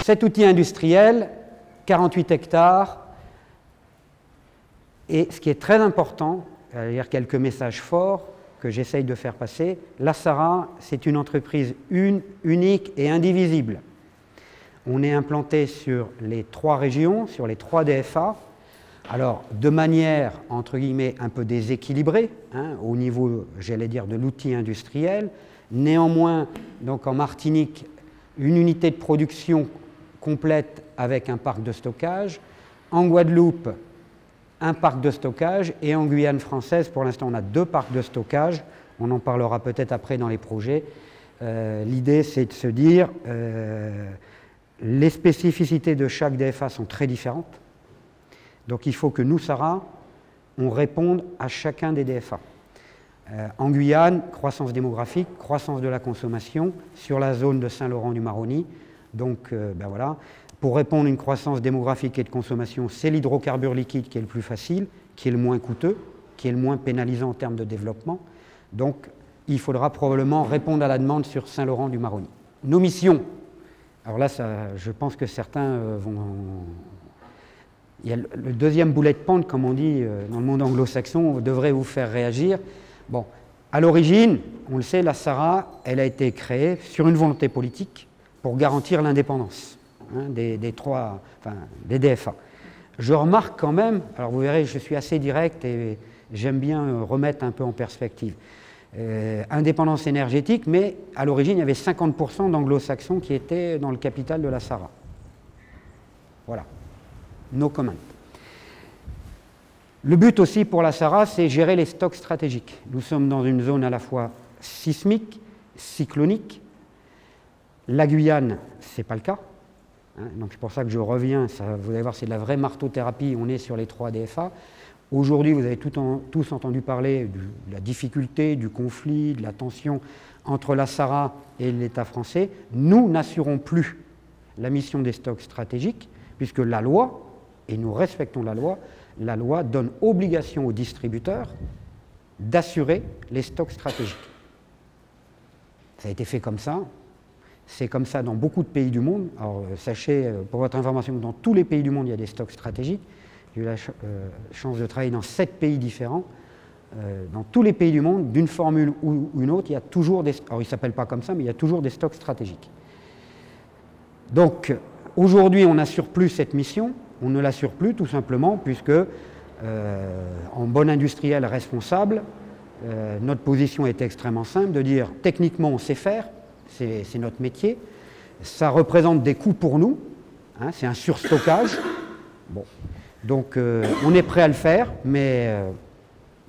Cet outil industriel, 48 hectares, et ce qui est très important, il y a quelques messages forts que j'essaye de faire passer. La Sara, c'est une entreprise unique et indivisible. On est implanté sur les 3 régions, sur les 3 DFA, alors de manière, entre guillemets, un peu déséquilibrée, au niveau, j'allais dire, de l'outil industriel. Néanmoins, donc en Martinique, une unité de production complète avec un parc de stockage. En Guadeloupe, un parc de stockage, et en Guyane française, pour l'instant, on a 2 parcs de stockage. On en parlera peut-être après dans les projets. L'idée, c'est de se dire, les spécificités de chaque DFA sont très différentes. Donc il faut que nous, Sara, on réponde à chacun des DFA. En Guyane, croissance démographique, croissance de la consommation, sur la zone de Saint-Laurent-du-Maroni. Donc ben voilà. Pour répondre à une croissance démographique et de consommation, c'est l'hydrocarbure liquide qui est le plus facile, qui est le moins coûteux, qui est le moins pénalisant en termes de développement. Donc, il faudra probablement répondre à la demande sur Saint-Laurent-du-Maroni. Nos missions. Alors là, je pense que certains vont... Il y a le deuxième bullet point, comme on dit dans le monde anglo-saxon, devrait vous faire réagir. Bon, à l'origine, on le sait, la Sara, elle a été créée sur une volonté politique pour garantir l'indépendance. Des DFA. Je remarque quand même, alors vous verrez, je suis assez direct et j'aime bien remettre un peu en perspective. Indépendance énergétique, mais à l'origine, il y avait 50% d'anglo-saxons qui étaient dans le capital de la Sara. Voilà. No comment. Le but aussi pour la Sara, c'est gérer les stocks stratégiques. Nous sommes dans une zone à la fois sismique, cyclonique. La Guyane, ce n'est pas le cas. Donc c'est pour ça que je reviens, vous allez voir, c'est de la vraie marteau-thérapie, on est sur les 3 DFA. Aujourd'hui, vous avez tous entendu parler de la difficulté, du conflit, de la tension entre la Sara et l'État français. Nous n'assurons plus la mission des stocks stratégiques, puisque la loi, et nous respectons la loi donne obligation aux distributeurs d'assurer les stocks stratégiques. Ça a été fait comme ça. C'est comme ça dans beaucoup de pays du monde. Alors, sachez, pour votre information, que dans tous les pays du monde, il y a des stocks stratégiques. J'ai eu la chance de travailler dans 7 pays différents. Dans tous les pays du monde, d'une formule ou une autre, il y a toujours des... Alors, ils ne s'appellent pas comme ça, mais il y a toujours des stocks stratégiques. Donc, aujourd'hui, on n'assure plus cette mission. On ne l'assure plus, tout simplement, puisque, en bon industriel responsable, notre position est extrêmement simple, de dire, techniquement, on sait faire, c'est notre métier, ça représente des coûts pour nous, c'est un surstockage. Bon. Donc on est prêt à le faire, mais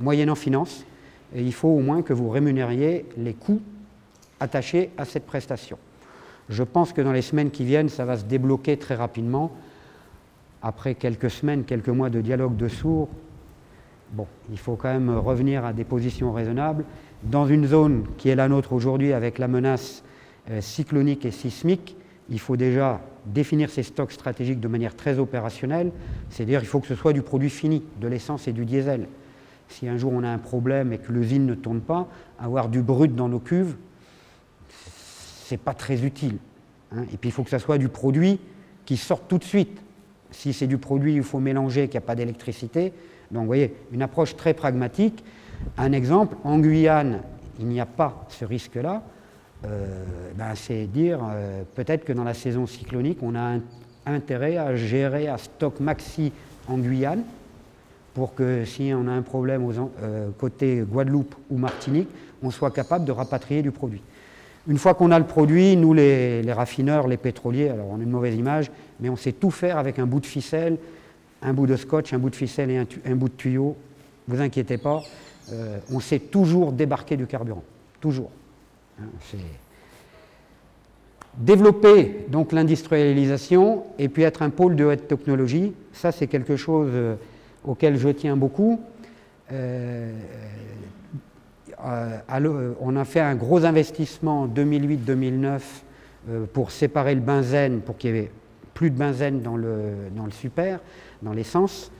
moyennant finance, et il faut au moins que vous rémunériez les coûts attachés à cette prestation. Je pense que dans les semaines qui viennent, ça va se débloquer très rapidement. Après quelques semaines, quelques mois de dialogue de sourds, bon, il faut quand même revenir à des positions raisonnables. Dans une zone qui est la nôtre aujourd'hui, avec la menace cyclonique et sismique, il faut déjà définir ces stocks stratégiques de manière très opérationnelle, c'est-à-dire qu'il faut que ce soit du produit fini, de l'essence et du diesel. Si un jour on a un problème et que l'usine ne tourne pas, avoir du brut dans nos cuves, c'est pas très utile. Et puis il faut que ça soit du produit qui sorte tout de suite. Si c'est du produit où il faut mélanger, qu'il n'y a pas d'électricité, donc vous voyez, une approche très pragmatique. Un exemple, en Guyane, il n'y a pas ce risque-là. C'est dire peut-être que dans la saison cyclonique, on a intérêt à gérer à stock maxi en Guyane pour que si on a un problème côté Guadeloupe ou Martinique, on soit capable de rapatrier du produit. Une fois qu'on a le produit, nous les raffineurs, les pétroliers, alors on a une mauvaise image, mais on sait tout faire avec un bout de ficelle, un bout de scotch, un bout de ficelle et un bout de tuyau. Ne vous inquiétez pas, on sait toujours débarquer du carburant, toujours. Développer donc l'industrialisation et puis être un pôle de haute technologie, ça c'est quelque chose auquel je tiens beaucoup. On a fait un gros investissement en 2008-2009 pour séparer le benzène, pour qu'il n'y ait plus de benzène dans le super, dans l'essence.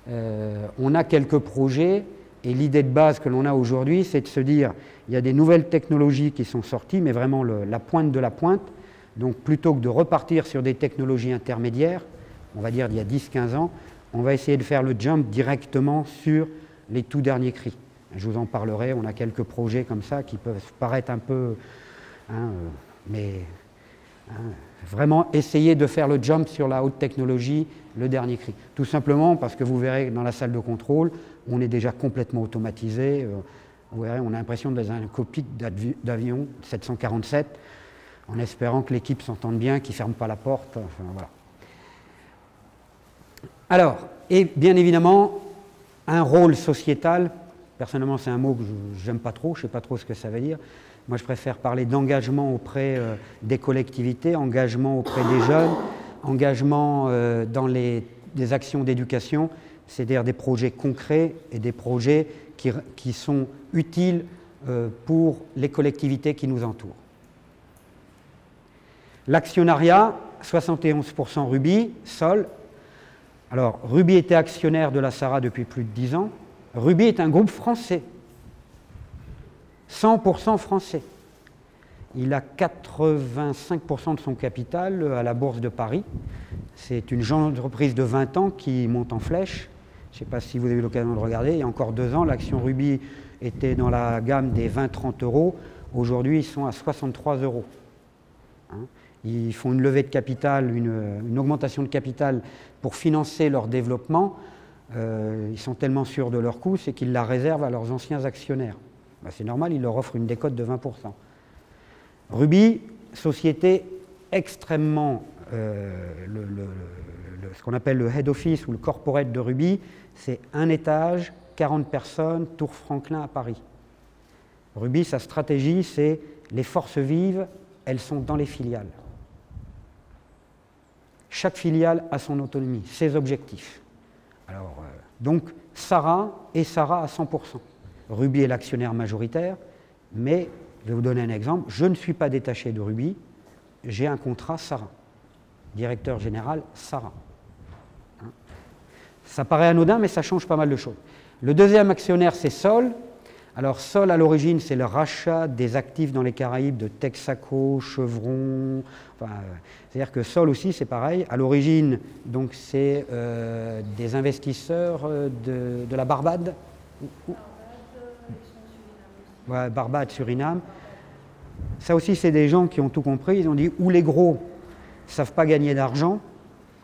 On a quelques projets et l'idée de base que l'on a aujourd'hui, c'est de se dire il y a des nouvelles technologies qui sont sorties, mais vraiment la pointe de la pointe. Donc plutôt que de repartir sur des technologies intermédiaires, on va dire d'il y a 10-15 ans, on va essayer de faire le jump directement sur les tout derniers cris. Je vous en parlerai, on a quelques projets comme ça qui peuvent paraître un peu... vraiment essayer de faire le jump sur la haute technologie, le dernier cri. Tout simplement parce que vous verrez que dans la salle de contrôle, on est déjà complètement automatisé. Vous verrez, on a l'impression d'être dans un cockpit d'avion 747, en espérant que l'équipe s'entende bien, qu'ils ne ferment pas la porte. Enfin, voilà. Alors, et bien évidemment, un rôle sociétal. Personnellement, c'est un mot que je n'aime pas trop, je ne sais pas trop ce que ça veut dire. Moi, je préfère parler d'engagement auprès des collectivités, engagement auprès des jeunes, engagement dans des actions d'éducation, c'est-à-dire des projets concrets et des projets qui sont utiles pour les collectivités qui nous entourent. L'actionnariat, 71% Ruby, Sol. Alors, Ruby était actionnaire de la SARA depuis plus de 10 ans. Ruby est un groupe français, 100% français. Il a 85% de son capital à la Bourse de Paris. C'est une jeune entreprise de 20 ans qui monte en flèche. Je ne sais pas si vous avez eu l'occasion de regarder. Il y a encore 2 ans, l'action Ruby était dans la gamme des 20-30 euros. Aujourd'hui, ils sont à 63 euros. Ils font une levée de capital, une augmentation de capital pour financer leur développement. Ils sont tellement sûrs de leur coût, c'est qu'ils la réservent à leurs anciens actionnaires. Ben, c'est normal, ils leur offrent une décote de 20%. Ruby, société extrêmement, ce qu'on appelle le head office ou le corporate de Ruby, c'est un étage, 40 personnes, Tour Franklin à Paris. Ruby, sa stratégie, c'est les forces vives, elles sont dans les filiales. Chaque filiale a son autonomie, ses objectifs. Alors, donc, SARA est SARA à 100%. Ruby est l'actionnaire majoritaire, mais je vais vous donner un exemple. Je ne suis pas détaché de Ruby, j'ai un contrat SARA, directeur général SARA. Ça paraît anodin, mais ça change pas mal de choses. Le deuxième actionnaire, c'est Sol. Alors, Sol, à l'origine, c'est le rachat des actifs dans les Caraïbes de Texaco, Chevron. Enfin, c'est-à-dire que Sol aussi, c'est pareil. À l'origine, donc, c'est des investisseurs de la Barbade. Ouais, Barbade, Suriname. Ça aussi, c'est des gens qui ont tout compris. Ils ont dit, ou les gros ne savent pas gagner d'argent,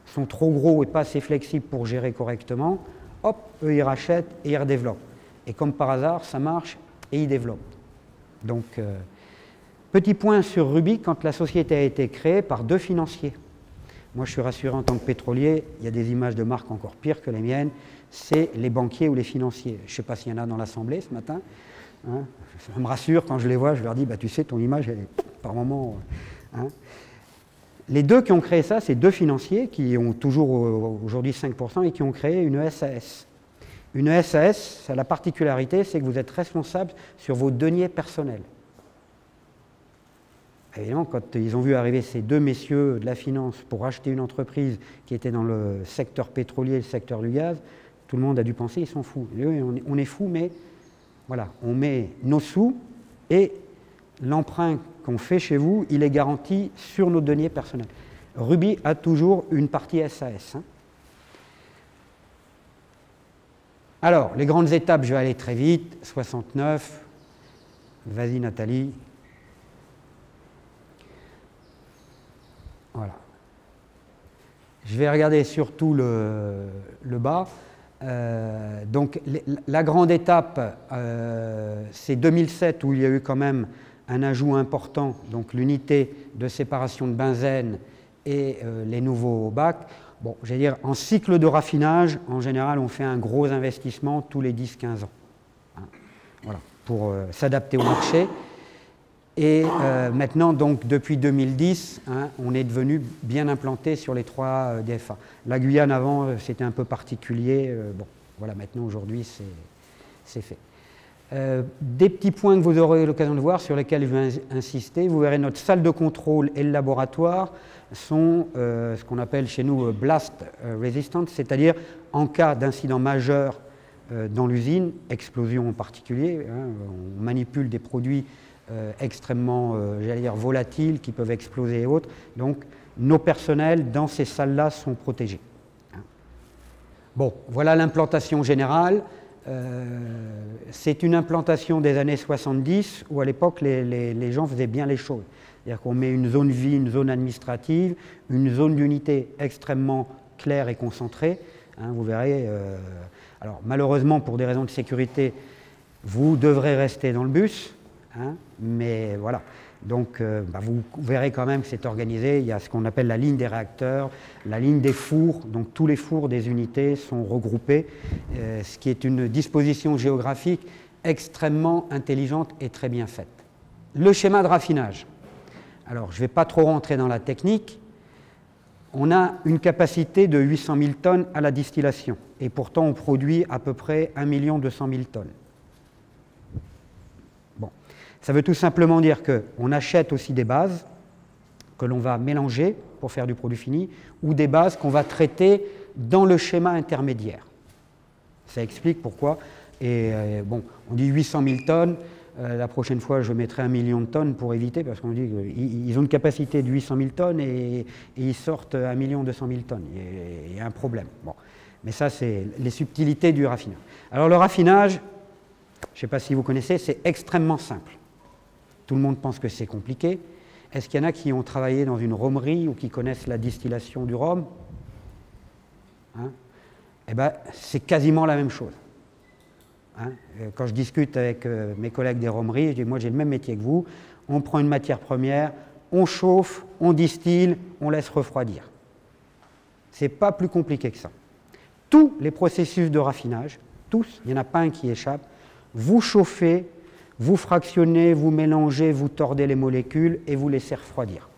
sont trop gros et pas assez flexibles pour gérer correctement, hop, eux, ils rachètent et ils redéveloppent. Et comme par hasard, ça marche et ils développent. Donc, petit point sur Ruby, quand la société a été créée par 2 financiers. Moi, je suis rassuré en tant que pétrolier, il y a des images de marque encore pires que les miennes, c'est les banquiers ou les financiers. Je ne sais pas s'il y en a dans l'Assemblée ce matin. Hein, ça me rassure quand je les vois, je leur dis, bah, tu sais, ton image, elle est par moment... Hein. Les 2 qui ont créé ça, c'est 2 financiers qui ont toujours aujourd'hui 5% et qui ont créé une SAS. Une SAS, ça a la particularité, c'est que vous êtes responsable sur vos deniers personnels. Évidemment, quand ils ont vu arriver ces 2 messieurs de la finance pour acheter une entreprise qui était dans le secteur pétrolier, le secteur du gaz, tout le monde a dû penser, ils sont fous. On est fous, mais voilà, on met nos sous et l'emprunt qu'on fait chez vous, il est garanti sur nos deniers personnels. Ruby a toujours une partie SAS. Hein. Alors, les grandes étapes, je vais aller très vite. 69, vas-y Nathalie. Voilà. Je vais regarder surtout le bas. Donc, la grande étape, c'est 2007 où il y a eu quand même un ajout important, donc l'unité de séparation de benzène et les nouveaux bacs. Bon, j'allais dire, en cycle de raffinage, en général, on fait un gros investissement tous les 10-15 ans. Hein, voilà, pour s'adapter au marché. Et maintenant, donc, depuis 2010, hein, on est devenu bien implanté sur les 3 DFA. La Guyane, avant, c'était un peu particulier. Bon, voilà, maintenant, aujourd'hui, c'est fait. Des petits points que vous aurez l'occasion de voir, sur lesquels je vais insister. Vous verrez, notre salle de contrôle et le laboratoire sont ce qu'on appelle chez nous blast resistant, c'est-à-dire en cas d'incident majeur dans l'usine, explosion en particulier, hein, on manipule des produits extrêmement, j'allais dire, volatiles, qui peuvent exploser et autres. Donc, nos personnels dans ces salles-là sont protégés. Bon, voilà l'implantation générale. C'est une implantation des années 70 où à l'époque les gens faisaient bien les choses. C'est-à-dire qu'on met une zone vie, une zone administrative, une zone d'unité extrêmement claire et concentrée. Hein, vous verrez. Alors malheureusement pour des raisons de sécurité, vous devrez rester dans le bus, hein, mais voilà. Donc vous verrez quand même que c'est organisé. Il y a ce qu'on appelle la ligne des réacteurs, la ligne des fours. Donc tous les fours des unités sont regroupés, ce qui est une disposition géographique extrêmement intelligente et très bien faite. Le schéma de raffinage. Alors je ne vais pas trop rentrer dans la technique. On a une capacité de 800 000 tonnes à la distillation. Et pourtant on produit à peu près 1 200 000 tonnes. Ça veut tout simplement dire qu'on achète aussi des bases que l'on va mélanger pour faire du produit fini ou des bases qu'on va traiter dans le schéma intermédiaire. Ça explique pourquoi. Et bon, on dit 800 000 tonnes. La prochaine fois, je mettrai 1 million de tonnes pour éviter, parce qu'on dit qu'ils ont une capacité de 800 000 tonnes et ils sortent 1 200 000 tonnes. Il y a un problème. Bon. Mais ça, c'est les subtilités du raffinage. Alors le raffinage, je ne sais pas si vous connaissez, c'est extrêmement simple. Tout le monde pense que c'est compliqué. Est-ce qu'il y en a qui ont travaillé dans une rhummerie ou qui connaissent la distillation du rhum? Hein? Eh bien, c'est quasiment la même chose. Hein? Quand je discute avec mes collègues des rhummeries, je dis, moi j'ai le même métier que vous, on prend une matière première, on chauffe, on distille, on laisse refroidir. Ce n'est pas plus compliqué que ça. Tous les processus de raffinage, tous, il n'y en a pas un qui échappe, vous chauffez, vous fractionnez, vous mélangez, vous tordez les molécules et vous laissez refroidir.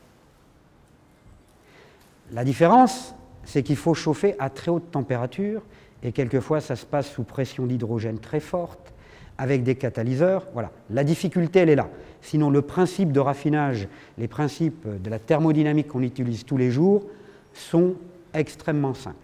La différence, c'est qu'il faut chauffer à très haute température et quelquefois ça se passe sous pression d'hydrogène très forte avec des catalyseurs. Voilà, la difficulté elle est là. Sinon le principe de raffinage, les principes de la thermodynamique qu'on utilise tous les jours sont extrêmement simples.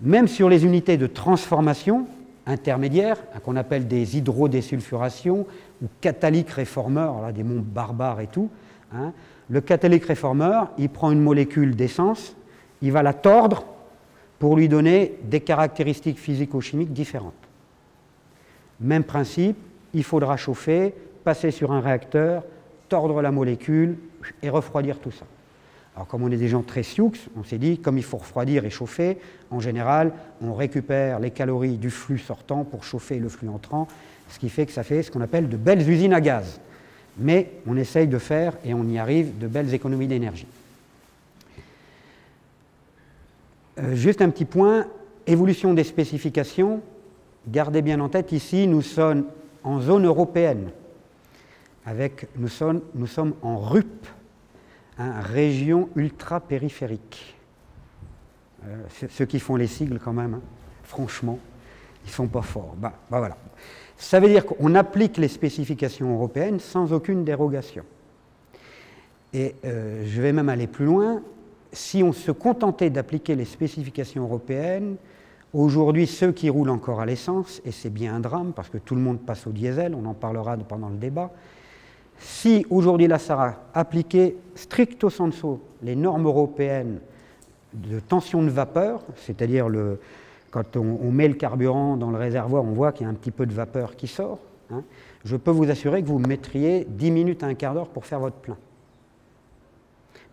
Même sur les unités de transformation intermédiaires, qu'on appelle des hydrodésulfurations ou catalyques réformeurs, là, des monts barbares et tout. Hein. Le catalyque réformeur, il prend une molécule d'essence, il va la tordre pour lui donner des caractéristiques physico-chimiques différentes. Même principe, il faudra chauffer, passer sur un réacteur, tordre la molécule et refroidir tout ça. Alors comme on est des gens très sioux, on s'est dit, comme il faut refroidir et chauffer, en général, on récupère les calories du flux sortant pour chauffer le flux entrant, ce qui fait que ça fait ce qu'on appelle de belles usines à gaz. Mais on essaye de faire, et on y arrive, de belles économies d'énergie. Juste un petit point, évolution des spécifications. Gardez bien en tête, ici, nous sommes en zone européenne. Nous sommes en RUP. Région ultra-périphérique. Ceux qui font les sigles quand même, hein, franchement, ils ne sont pas forts. Voilà. Ça veut dire qu'on applique les spécifications européennes sans aucune dérogation. Et je vais même aller plus loin. Si on se contentait d'appliquer les spécifications européennes, aujourd'hui, ceux qui roulent encore à l'essence, et c'est bien un drame parce que tout le monde passe au diesel, on en parlera pendant le débat. Si aujourd'hui la SARA appliquait stricto sensu les normes européennes de tension de vapeur, c'est-à-dire quand on met le carburant dans le réservoir, on voit qu'il y a un petit peu de vapeur qui sort, hein, je peux vous assurer que vous mettriez 10 minutes à un quart d'heure pour faire votre plein.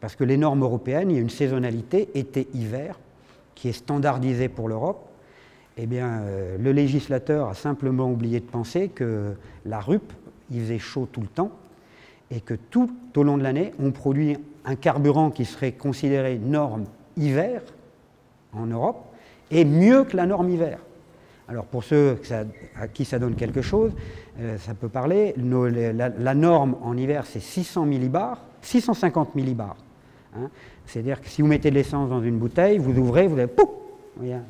Parce que les normes européennes, il y a une saisonnalité été-hiver qui est standardisée pour l'Europe. Eh bien, le législateur a simplement oublié de penser que la RUP, il faisait chaud tout le temps, et que tout au long de l'année, on produit un carburant qui serait considéré norme hiver en Europe, et mieux que la norme hiver. Alors pour ceux à qui ça donne quelque chose, ça peut parler, la norme en hiver c'est 600 millibars, 650 millibars. Hein. C'est-à-dire que si vous mettez de l'essence dans une bouteille, vous ouvrez, vous avez pouf, il y a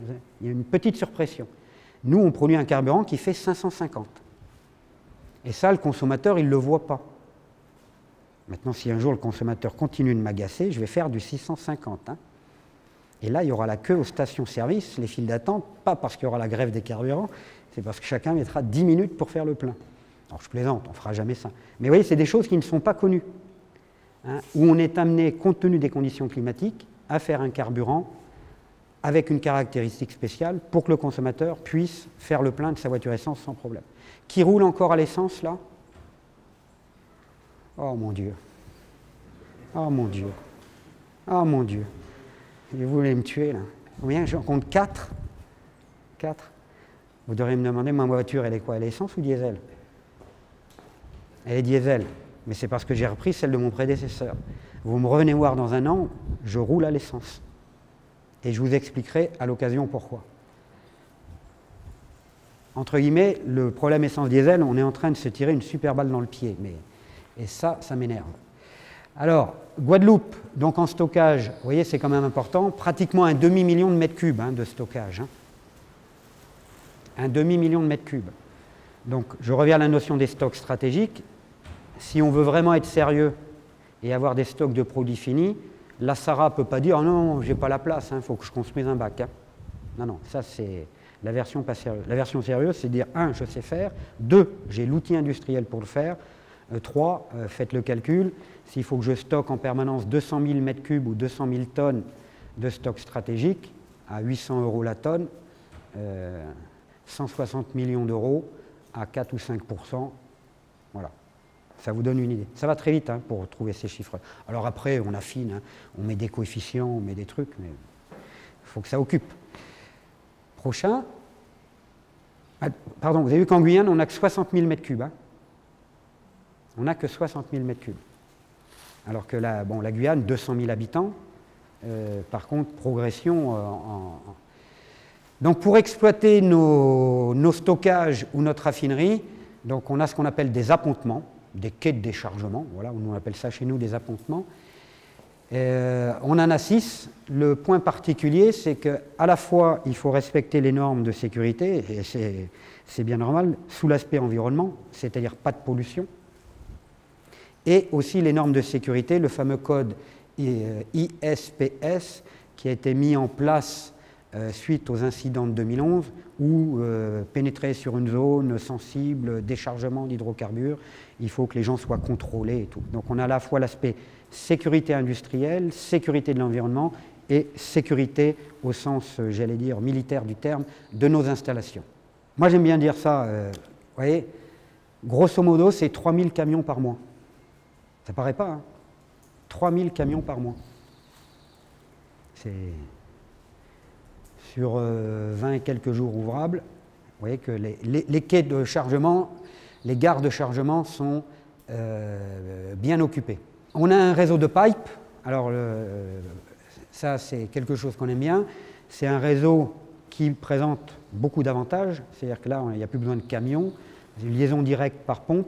une petite surpression. Nous, on produit un carburant qui fait 550. Et ça, le consommateur, il ne le voit pas. Maintenant, si un jour le consommateur continue de m'agacer, je vais faire du 650. Hein. Et là, il y aura la queue aux stations-service, les files d'attente, pas parce qu'il y aura la grève des carburants, c'est parce que chacun mettra 10 minutes pour faire le plein. Alors je plaisante, on ne fera jamais ça. Mais vous voyez, c'est des choses qui ne sont pas connues, hein, où on est amené, compte tenu des conditions climatiques, à faire un carburant avec une caractéristique spéciale pour que le consommateur puisse faire le plein de sa voiture essence sans problème. Qui roule encore à l'essence, là? Oh mon Dieu. Oh mon Dieu. Oh mon Dieu. Vous voulez me tuer, là? Combien? J'en compte 4. 4. Vous devriez me demander, ma voiture, elle est quoi? Elle est essence ou diesel? Elle est diesel. Mais c'est parce que j'ai repris celle de mon prédécesseur. Vous me revenez voir dans un an, je roule à l'essence. Et je vous expliquerai à l'occasion pourquoi. Entre guillemets, le problème essence-diesel, on est en train de se tirer une super balle dans le pied. Et ça m'énerve. Alors, Guadeloupe, donc en stockage, vous voyez, c'est quand même important, pratiquement un demi-million de mètres cubes de stockage. Un demi-million de mètres cubes. Donc, je reviens à la notion des stocks stratégiques. Si on veut vraiment être sérieux et avoir des stocks de produits finis, la SARA ne peut pas dire « non, je n'ai pas la place, il faut que je construise un bac ». Non, non, ça c'est la version pas sérieuse. La version sérieuse, c'est dire 1, je sais faire, 2, j'ai l'outil industriel pour le faire, 3, faites le calcul, s'il faut que je stocke en permanence 200 000 mètres cubes ou 200 000 tonnes de stock stratégique, à 800 € la tonne, 160 millions d'euros à 4 ou 5%, voilà. Ça vous donne une idée. Ça va très vite pour trouver ces chiffres. Alors après, on affine, on met des coefficients, on met des trucs, mais il faut que ça occupe. Prochain. Ah, pardon, vous avez vu qu'en Guyane, on n'a que 60 000 mètres cubes. On n'a que 60 000 mètres cubes. Alors que la Guyane, 200 000 habitants. Par contre, progression Donc pour exploiter nos stockages ou notre raffinerie, donc on a ce qu'on appelle des appontements, des quais de déchargement, voilà, on appelle ça chez nous des appontements. On en a 6. Le point particulier, c'est qu'à la fois, il faut respecter les normes de sécurité, et c'est bien normal, sous l'aspect environnement, c'est-à-dire pas de pollution, et aussi les normes de sécurité, le fameux code ISPS, qui a été mis en place suite aux incidents de 2011, où pénétrer sur une zone sensible, déchargement d'hydrocarbures, il faut que les gens soient contrôlés et tout. Donc on a à la fois l'aspect sécurité industrielle, sécurité de l'environnement et sécurité au sens, j'allais dire, militaire du terme, de nos installations. Moi j'aime bien dire ça, vous voyez, grosso modo c'est 3000 camions par mois. Ça paraît pas, 3000 camions par mois. C'est... Sur 20 et quelques jours ouvrables, vous voyez que les quais de chargement, les gares de chargement sont bien occupés. On a un réseau de pipe, alors ça c'est quelque chose qu'on aime bien, c'est un réseau qui présente beaucoup d'avantages, c'est-à-dire que là il n'y a plus besoin de camions, une liaison directe par pompe,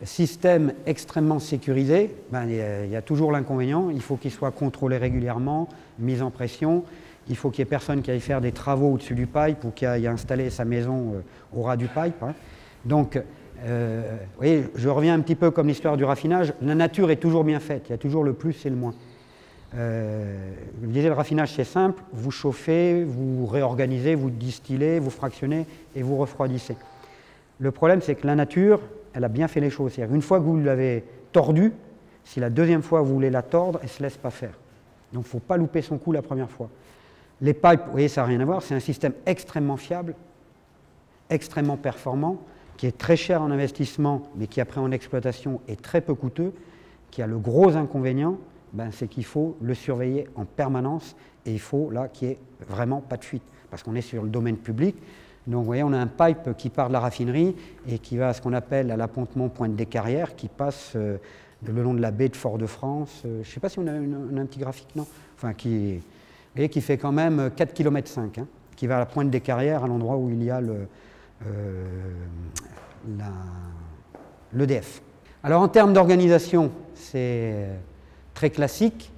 système extrêmement sécurisé, il y a toujours l'inconvénient, il faut qu'il soit contrôlé régulièrement, mis en pression. Il faut qu'il n'y ait personne qui aille faire des travaux au-dessus du pipe ou qui aille installer sa maison au ras du pipe. Donc, vous voyez, je reviens un petit peu comme l'histoire du raffinage. La nature est toujours bien faite, il y a toujours le plus et le moins. Je disais, le raffinage, c'est simple. Vous chauffez, vous réorganisez, vous distillez, vous fractionnez et vous refroidissez. Le problème, c'est que la nature, elle a bien fait les choses. C'est-à-dire, une fois que vous l'avez tordue, si la deuxième fois vous voulez la tordre, elle ne se laisse pas faire. Donc, il ne faut pas louper son coup la première fois. Les pipes, vous voyez, ça n'a rien à voir, c'est un système extrêmement fiable, extrêmement performant, qui est très cher en investissement, mais qui après en exploitation est très peu coûteux, qui a le gros inconvénient, c'est qu'il faut le surveiller en permanence et il faut là qu'il n'y ait vraiment pas de fuite, parce qu'on est sur le domaine public. Donc vous voyez, on a un pipe qui part de la raffinerie et qui va à ce qu'on appelle à l'appontement Pointe des Carrières, qui passe le long de la baie de Fort-de-France. Je ne sais pas si on a un petit graphique, non? Enfin, qui fait quand même 4,5 km, qui va à la Pointe des Carrières, à l'endroit où il y a l'EDF. Alors en termes d'organisation, c'est très classique.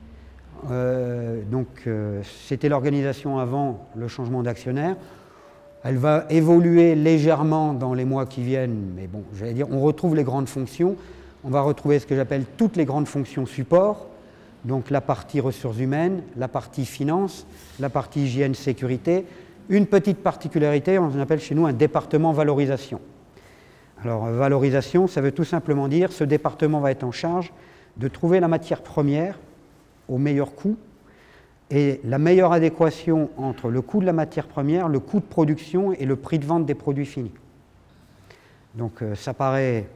C'était l'organisation avant le changement d'actionnaire. Elle va évoluer légèrement dans les mois qui viennent, mais bon, j'allais dire, on retrouve les grandes fonctions. On va retrouver ce que j'appelle toutes les grandes fonctions support. Donc la partie ressources humaines, la partie finance, la partie hygiène, sécurité. Une petite particularité, on appelle chez nous un département valorisation. Alors, valorisation, ça veut tout simplement dire ce département va être en charge de trouver la matière première au meilleur coût et la meilleure adéquation entre le coût de la matière première, le coût de production et le prix de vente des produits finis. Donc, ça paraît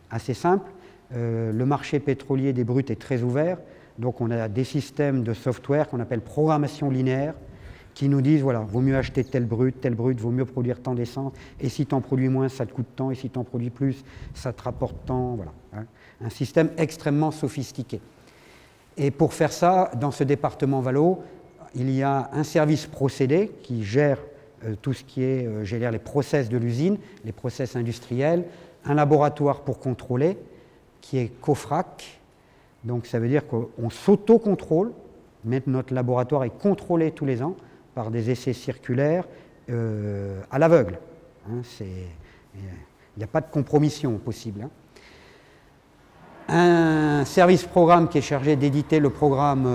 assez simple. Le marché pétrolier des bruts est très ouvert. Donc, on a des systèmes de software qu'on appelle programmation linéaire qui nous disent, voilà, vaut mieux acheter tel brut, vaut mieux produire tant d'essence, et si tu en produis moins, ça te coûte tant, et si tu en produis plus, ça te rapporte tant, voilà. Hein. Un système extrêmement sophistiqué. Et pour faire ça, dans ce département Valo, il y a un service procédé qui gère tout ce qui est, les process de l'usine, les process industriels, un laboratoire pour contrôler, qui est COFRAC, donc ça veut dire qu'on s'auto-contrôle, mais notre laboratoire est contrôlé tous les ans, par des essais circulaires à l'aveugle. Hein, il n'y a pas de compromission possible. Hein. Un service programme qui est chargé d'éditer le programme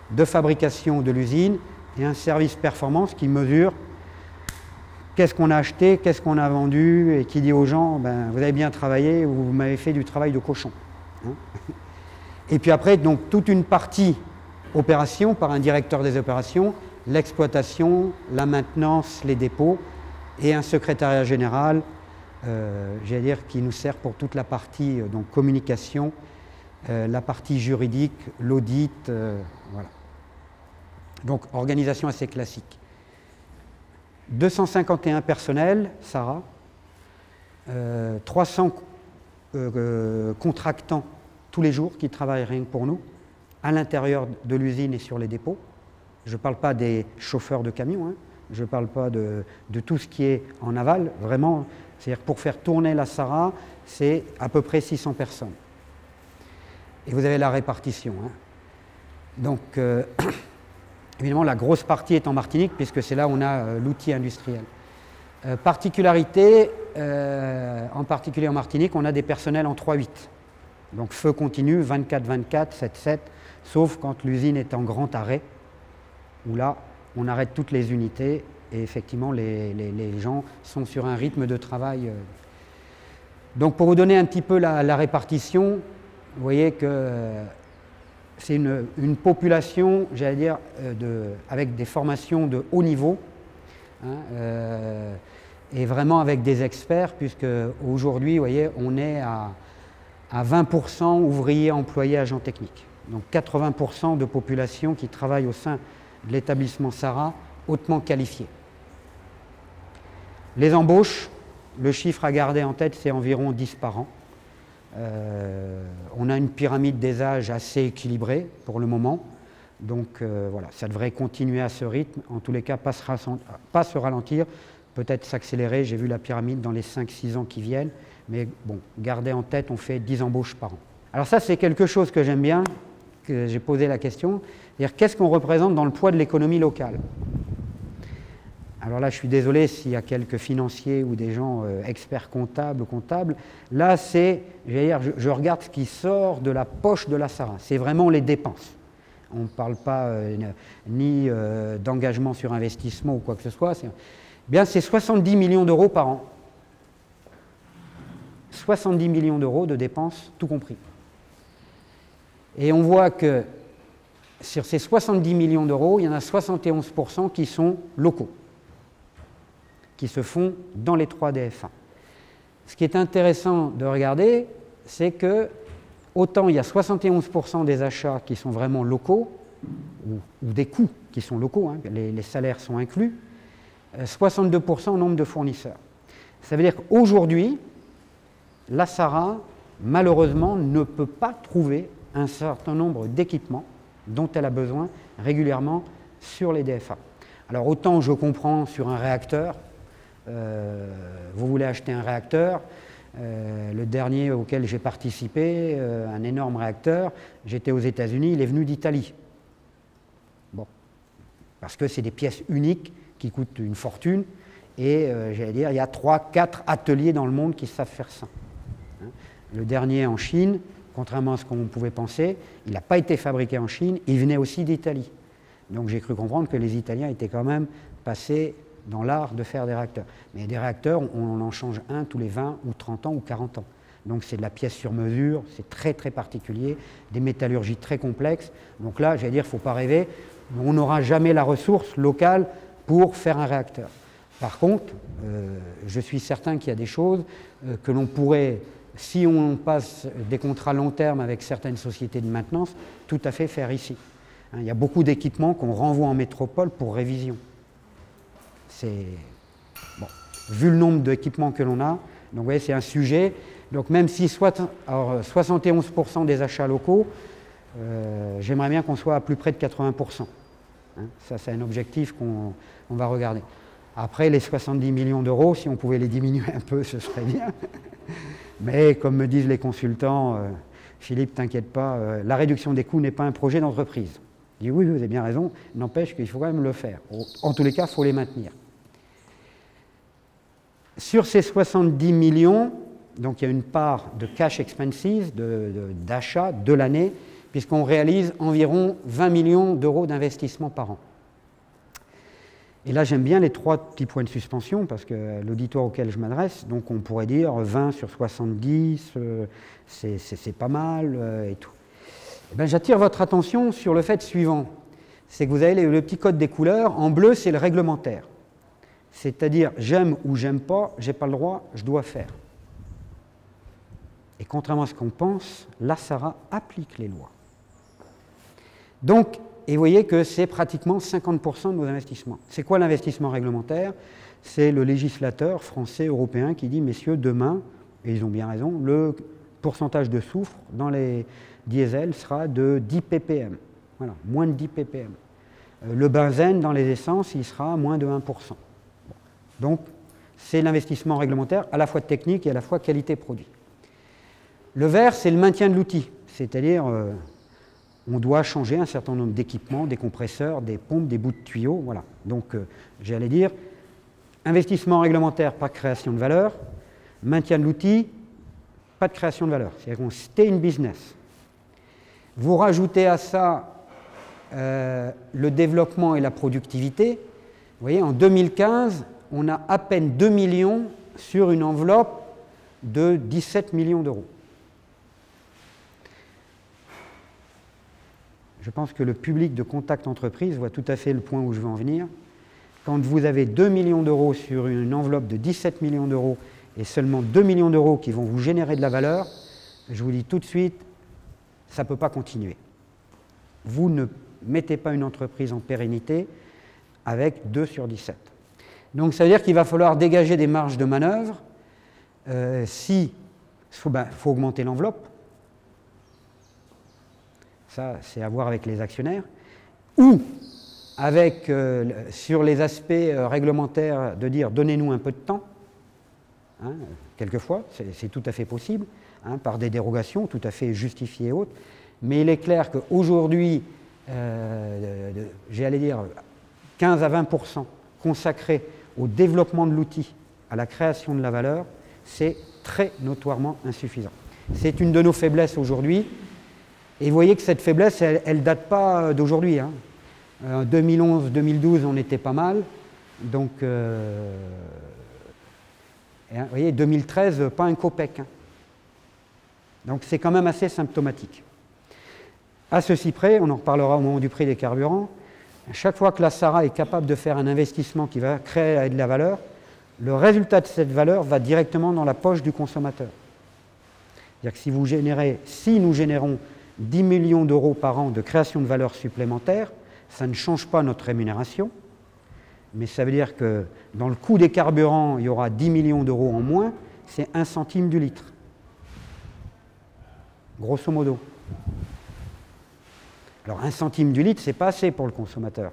de fabrication de l'usine et un service performance qui mesure qu'est-ce qu'on a acheté, qu'est-ce qu'on a vendu et qui dit aux gens ben, vous avez bien travaillé ou vous m'avez fait du travail de cochon. Hein. Et puis après, donc, toute une partie opération par un directeur des opérations, l'exploitation, la maintenance, les dépôts, et un secrétariat général, j'allais dire, qui nous sert pour toute la partie donc, communication, la partie juridique, l'audit, voilà. Donc, organisation assez classique. 251 personnels, Sarah, 300 contractants tous les jours qui travaillent rien que pour nous, à l'intérieur de l'usine et sur les dépôts. Je ne parle pas des chauffeurs de camions, hein. Je ne parle pas de tout ce qui est en aval, vraiment. C'est-à-dire pour faire tourner la Sarah, c'est à peu près 600 personnes. Et vous avez la répartition. Hein. Donc, évidemment, la grosse partie est en Martinique, puisque c'est là où on a l'outil industriel. Particularité, en particulier en Martinique, on a des personnels en 3-8. Donc feu continu, 24-24, 7-7, sauf quand l'usine est en grand arrêt, où là, on arrête toutes les unités et effectivement, les gens sont sur un rythme de travail. Donc, pour vous donner un petit peu la répartition, vous voyez que c'est une population, j'allais dire, avec des formations de haut niveau, hein, et vraiment avec des experts, puisque aujourd'hui, vous voyez, on est à 20% ouvriers, employés, agents techniques. Donc 80% de population qui travaille au sein de l'établissement Sarah, hautement qualifiée. Les embauches, le chiffre à garder en tête, c'est environ 10 par an. On a une pyramide des âges assez équilibrée pour le moment. Donc voilà, ça devrait continuer à ce rythme. En tous les cas, pas se ralentir, peut-être s'accélérer. J'ai vu la pyramide dans les 5-6 ans qui viennent. Mais bon, gardez en tête, on fait 10 embauches par an. Alors ça, c'est quelque chose que j'aime bien, que j'ai posé la question. C'est-à-dire, qu'est-ce qu'on représente dans le poids de l'économie locale? Alors là, je suis désolé s'il y a quelques financiers ou des gens experts comptables. Là, c'est, je regarde ce qui sort de la poche de la Sarah. C'est vraiment les dépenses. On ne parle pas ni d'engagement sur investissement ou quoi que ce soit. Bien, c'est 70 millions d'euros par an. 70 millions d'euros de dépenses, tout compris. Et on voit que sur ces 70 millions d'euros, il y en a 71% qui sont locaux, qui se font dans les 3 DF1. Ce qui est intéressant de regarder, c'est que autant il y a 71% des achats qui sont vraiment locaux, ou des coûts qui sont locaux, hein, les salaires sont inclus, 62% au nombre de fournisseurs. Ça veut dire qu'aujourd'hui, la Sarah, malheureusement, ne peut pas trouver un certain nombre d'équipements dont elle a besoin régulièrement sur les DF1. Alors autant je comprends sur un réacteur, vous voulez acheter un réacteur, le dernier auquel j'ai participé, un énorme réacteur, j'étais aux États-Unis, il est venu d'Italie. Bon, parce que c'est des pièces uniques qui coûtent une fortune, et j'allais dire, il y a 3-4 ateliers dans le monde qui savent faire ça. Le dernier en Chine, contrairement à ce qu'on pouvait penser, il n'a pas été fabriqué en Chine, il venait aussi d'Italie. Donc j'ai cru comprendre que les Italiens étaient quand même passés dans l'art de faire des réacteurs. Mais des réacteurs, on en change un tous les 20 ou 30 ans ou 40 ans. Donc c'est de la pièce sur mesure, c'est très très particulier, des métallurgies très complexes. Donc là, j'allais dire, il ne faut pas rêver, on n'aura jamais la ressource locale pour faire un réacteur. Par contre, je suis certain qu'il y a des choses que l'on pourrait, si on passe des contrats long terme avec certaines sociétés de maintenance, tout à fait faire ici. Hein, il y a beaucoup d'équipements qu'on renvoie en métropole pour révision. C'est bon, vu le nombre d'équipements que l'on a, donc vous voyez, c'est un sujet. Donc même si 71% des achats locaux, j'aimerais bien qu'on soit à plus près de 80%. Hein, ça, c'est un objectif qu'on va regarder. Après, les 70 millions d'euros, si on pouvait les diminuer un peu, ce serait bien. Mais comme me disent les consultants, Philippe, t'inquiète pas, la réduction des coûts n'est pas un projet d'entreprise. Je dis oui, vous avez bien raison, n'empêche qu'il faut quand même le faire. En tous les cas, il faut les maintenir. Sur ces 70 millions, donc il y a une part de cash expenses, d'achat de l'année, puisqu'on réalise environ 20 millions d'euros d'investissement par an. Et là, j'aime bien les 3 petits points de suspension, parce que l'auditoire auquel je m'adresse, donc on pourrait dire 20 sur 70, c'est pas mal, et tout. Eh bien, j'attire votre attention sur le fait suivant, c'est que vous avez le petit code des couleurs, en bleu, c'est le réglementaire. C'est-à-dire, j'aime ou j'aime pas, j'ai pas le droit, je dois faire. Et contrairement à ce qu'on pense, la SARA applique les lois. Donc, et vous voyez que c'est pratiquement 50% de nos investissements. C'est quoi l'investissement réglementaire? C'est le législateur français, européen qui dit, messieurs, demain, et ils ont bien raison, le pourcentage de soufre dans les diesels sera de 10 ppm. Voilà, moins de 10 ppm. Le benzène dans les essences, il sera moins de 1%. Donc, c'est l'investissement réglementaire, à la fois technique et à la fois qualité produit. Le vert, c'est le maintien de l'outil, c'est-à-dire on doit changer un certain nombre d'équipements, des compresseurs, des pompes, des bouts de tuyaux, voilà. Donc, j'allais dire, investissement réglementaire, pas de création de valeur, maintien de l'outil, pas de création de valeur, c'est-à-dire qu'on stay in business. Vous rajoutez à ça le développement et la productivité. Vous voyez, en 2015, on a à peine 2 millions sur une enveloppe de 17 millions d'euros. Je pense que le public de Contact Entreprise voit tout à fait le point où je veux en venir. Quand vous avez 2 millions d'euros sur une enveloppe de 17 millions d'euros et seulement 2 millions d'euros qui vont vous générer de la valeur, je vous dis tout de suite, ça ne peut pas continuer. Vous ne mettez pas une entreprise en pérennité avec 2 sur 17. Donc ça veut dire qu'il va falloir dégager des marges de manœuvre. Il faut augmenter l'enveloppe. Ça, c'est à voir avec les actionnaire. Ou avec, sur les aspects réglementaires, de dire donnez-nous un peu de temps. Hein, quelquefois, c'est tout à fait possible, hein, par des dérogations tout à fait justifiées et autres. Mais il est clair qu'aujourd'hui, j'allais dire 15 à 20% consacrés au développement de l'outil, à la création de la valeur, c'est très notoirement insuffisant. C'est une de nos faiblesses aujourd'hui. Et vous voyez que cette faiblesse, elle ne date pas d'aujourd'hui. Hein. 2011-2012, on était pas mal. Donc, vous voyez, 2013, pas un copec. Hein. Donc, c'est quand même assez symptomatique. À ceci près, on en reparlera au moment du prix des carburants, à chaque fois que la SARA est capable de faire un investissement qui va créer de la valeur, le résultat de cette valeur va directement dans la poche du consommateur. C'est-à-dire que si nous générons 10 millions d'euros par an de création de valeur supplémentaire, ça ne change pas notre rémunération, mais ça veut dire que dans le coût des carburants, il y aura 10 millions d'euros en moins, c'est 1 centime du litre. Grosso modo. Alors 1 centime du litre, ce n'est pas assez pour le consommateur.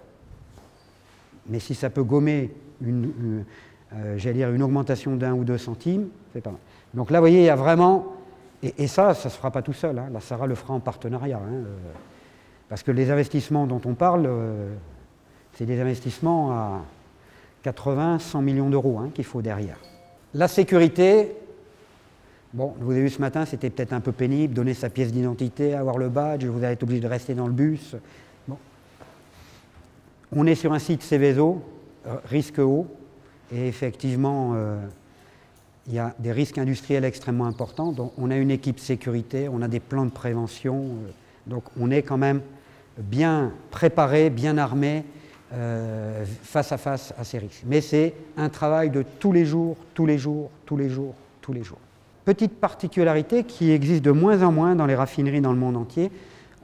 Mais si ça peut gommer j'allais dire une augmentation d'1 ou 2 centimes, c'est pas mal. Donc là, vous voyez, il y a vraiment... Et ça ne se fera pas tout seul, hein. La SARA le fera en partenariat. Hein, parce que les investissements dont on parle, c'est des investissements à 80, 100 millions d'euros hein, qu'il faut derrière. La sécurité, bon, vous avez vu ce matin, c'était peut-être un peu pénible, donner sa pièce d'identité, avoir le badge, vous allez être obligé de rester dans le bus. Bon. On est sur un site Seveso, risque haut, Et effectivement, il y a des risques industriels extrêmement importants. Donc on a une équipe sécurité, on a des plans de prévention. Donc on est quand même bien préparé, bien armé face à ces risques. Mais c'est un travail de tous les jours, tous les jours, tous les jours, tous les jours. Petite particularité qui existe de moins en moins dans les raffineries dans le monde entier,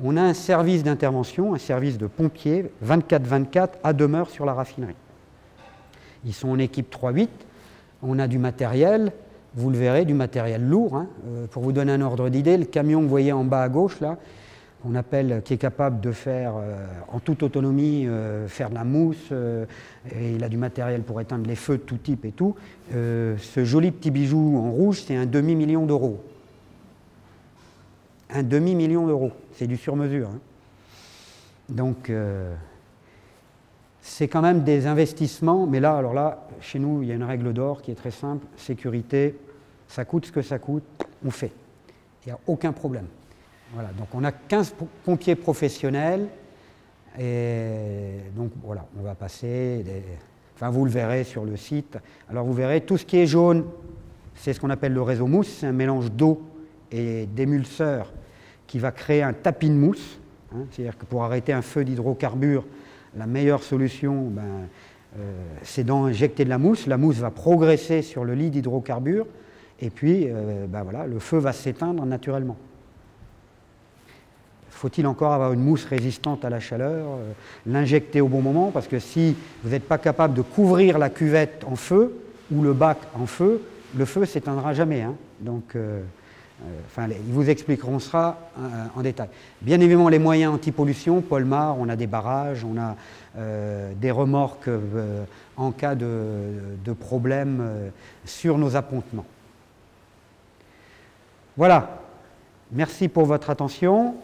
on a un service d'intervention, un service de pompiers 24/24 à demeure sur la raffinerie. Ils sont en équipe 3-8, on a du matériel, vous le verrez, du matériel lourd. Hein. Pour vous donner un ordre d'idée, le camion que vous voyez en bas à gauche, là, qu'on appelle, qui est capable de faire en toute autonomie, faire de la mousse, et il a du matériel pour éteindre les feux de tout type et tout. Ce joli petit bijou en rouge, c'est un demi-million d'euros. Un demi-million d'euros, c'est du sur-mesure. Hein. Donc, c'est quand même des investissements, mais là, alors là, chez nous, il y a une règle d'or qui est très simple, sécurité, ça coûte ce que ça coûte, on fait. Il n'y a aucun problème. Voilà, donc on a 15 pompiers professionnels, et donc voilà, on va passer, enfin vous le verrez sur le site. Alors vous verrez, tout ce qui est jaune, c'est ce qu'on appelle le réseau mousse, c'est un mélange d'eau et d'émulseur qui va créer un tapis de mousse. Hein, c'est-à-dire que pour arrêter un feu d'hydrocarbures, la meilleure solution, c'est d'injecter de la mousse. La mousse va progresser sur le lit d'hydrocarbures, et puis voilà, le feu va s'éteindre naturellement. Faut-il encore avoir une mousse résistante à la chaleur, l'injecter au bon moment, parce que si vous n'êtes pas capable de couvrir la cuvette en feu ou le bac en feu, le feu ne s'éteindra jamais. Hein. Donc, ils vous expliqueront ça en détail. Bien évidemment, les moyens anti-pollution, Polmar, on a des barrages, on a des remorques en cas de problème sur nos appontements. Voilà. Merci pour votre attention.